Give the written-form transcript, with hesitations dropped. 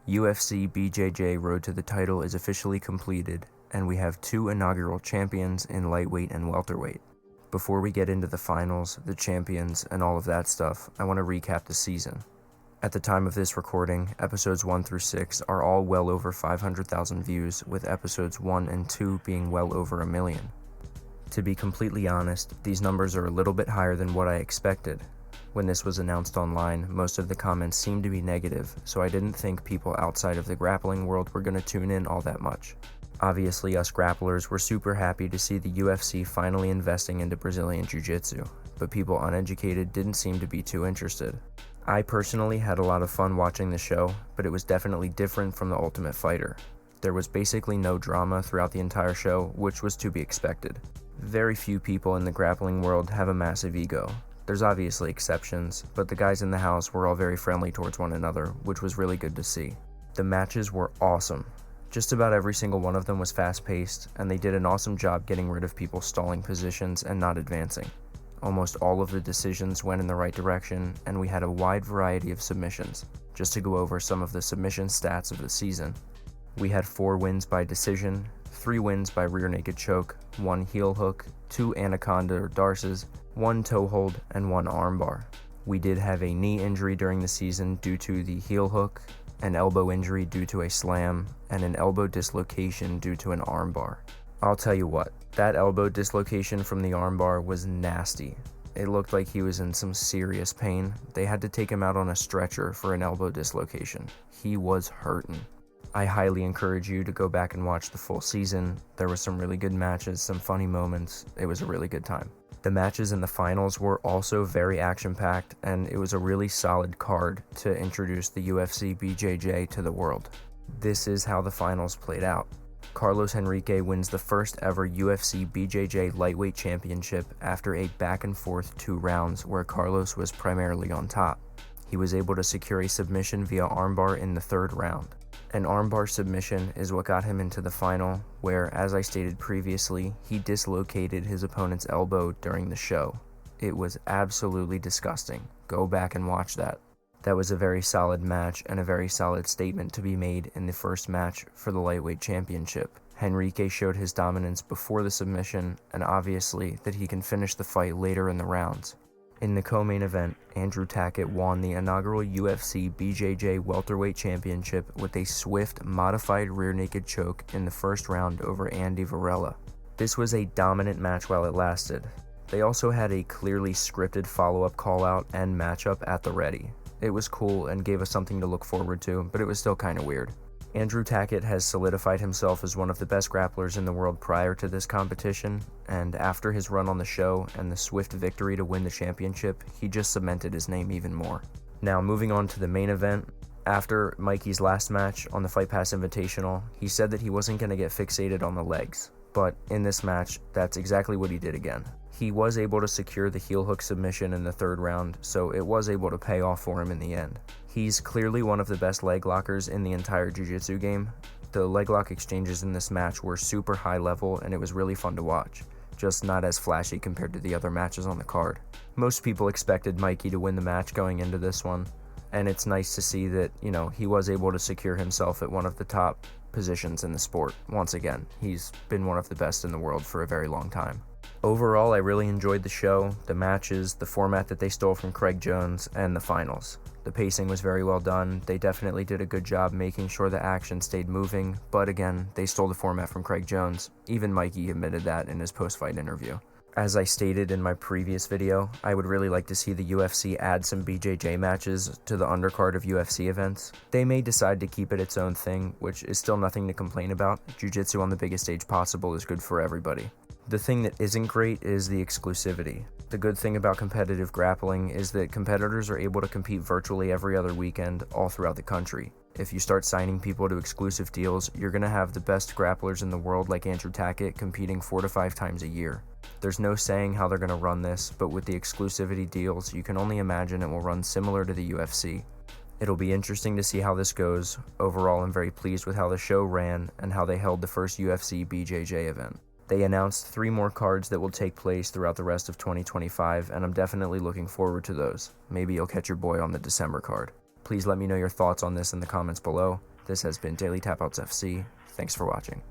UFC BJJ Road to the Title is officially completed, and we have two inaugural champions in lightweight and welterweight. Before we get into the finals, the champions, and all of that stuff, I want to recap the season. At the time of this recording, episodes 1 through 6 are all well over 500,000 views, with episodes 1 and 2 being well over 1 million. To be completely honest, these numbers are a little bit higher than what I expected. When this was announced online, most of the comments seemed to be negative, so I didn't think people outside of the grappling world were going to tune in all that much. Obviously, us grapplers were super happy to see the UFC finally investing into Brazilian Jiu-Jitsu, but people uneducated didn't seem to be too interested. I personally had a lot of fun watching the show, but it was definitely different from The Ultimate Fighter. There was basically no drama throughout the entire show, which was to be expected. Very few people in the grappling world have a massive ego. There's obviously exceptions, but the guys in the house were all very friendly towards one another, which was really good to see. The matches were awesome. Just about every single one of them was fast-paced, and they did an awesome job getting rid of people stalling positions and not advancing. Almost all of the decisions went in the right direction, and we had a wide variety of submissions. Just to go over some of the submission stats of the season, we had 4 wins by decision, 3 wins by rear naked choke, 1 heel hook, 2 anaconda or darces, 1 toe hold, and 1 armbar. We did have a knee injury during the season due to the heel hook, an elbow injury due to a slam, and an elbow dislocation due to an armbar. I'll tell you what, that elbow dislocation from the armbar was nasty. It looked like he was in some serious pain. They had to take him out on a stretcher for an elbow dislocation. He was hurting. I highly encourage you to go back and watch the full season. There were some really good matches, some funny moments. It was a really good time. The matches in the finals were also very action-packed, and it was a really solid card to introduce the UFC BJJ to the world. This is how the finals played out. Carlos Henrique wins the first ever UFC BJJ lightweight championship after a back-and-forth 2 rounds where Carlos was primarily on top. He was able to secure a submission via armbar in the 3rd round. An armbar submission is what got him into the final, where, as I stated previously, he dislocated his opponent's elbow during the show. It was absolutely disgusting. Go back and watch that. That was a very solid match and a very solid statement to be made in the first match for the lightweight championship. Henrique showed his dominance before the submission, and obviously that he can finish the fight later in the rounds. In the co-main event, Andrew Tackett won the inaugural UFC BJJ welterweight championship with a swift, modified rear naked choke in the first round over Andy Varela. This was a dominant match while it lasted. They also had a clearly scripted follow-up call-out and matchup at the ready. It was cool and gave us something to look forward to, but it was still kinda weird. Andrew Tackett has solidified himself as one of the best grapplers in the world prior to this competition, and after his run on the show and the swift victory to win the championship, he just cemented his name even more. Now, moving on to the main event, after Mikey's last match on the Fight Pass Invitational, he said that he wasn't going to get fixated on the legs, but in this match, that's exactly what he did again. He was able to secure the heel hook submission in the 3rd round, so it was able to pay off for him in the end. He's clearly one of the best leg lockers in the entire jiu-jitsu game. The leg lock exchanges in this match were super high level, and it was really fun to watch, just not as flashy compared to the other matches on the card. Most people expected Mikey to win the match going into this one, and it's nice to see that, he was able to secure himself at one of the top positions in the sport. Once again, he's been one of the best in the world for a very long time. Overall, I really enjoyed the show, the matches, the format that they stole from Craig Jones, and the finals. The pacing was very well done. They definitely did a good job making sure the action stayed moving, but again, they stole the format from Craig Jones. Even Mikey admitted that in his post-fight interview. As I stated in my previous video, I would really like to see the UFC add some BJJ matches to the undercard of UFC events. They may decide to keep it its own thing, which is still nothing to complain about. Jiu-jitsu on the biggest stage possible is good for everybody. The thing that isn't great is the exclusivity. The good thing about competitive grappling is that competitors are able to compete virtually every other weekend all throughout the country. If you start signing people to exclusive deals, you're going to have the best grapplers in the world like Andrew Tackett competing 4 to 5 times a year. There's no saying how they're going to run this, but with the exclusivity deals, you can only imagine it will run similar to the UFC. It'll be interesting to see how this goes. Overall, I'm very pleased with how the show ran and how they held the first UFC BJJ event. They announced 3 more cards that will take place throughout the rest of 2025, and I'm definitely looking forward to those. Maybe you'll catch your boy on the December card. Please let me know your thoughts on this in the comments below. This has been Daily Tapouts FC. Thanks for watching.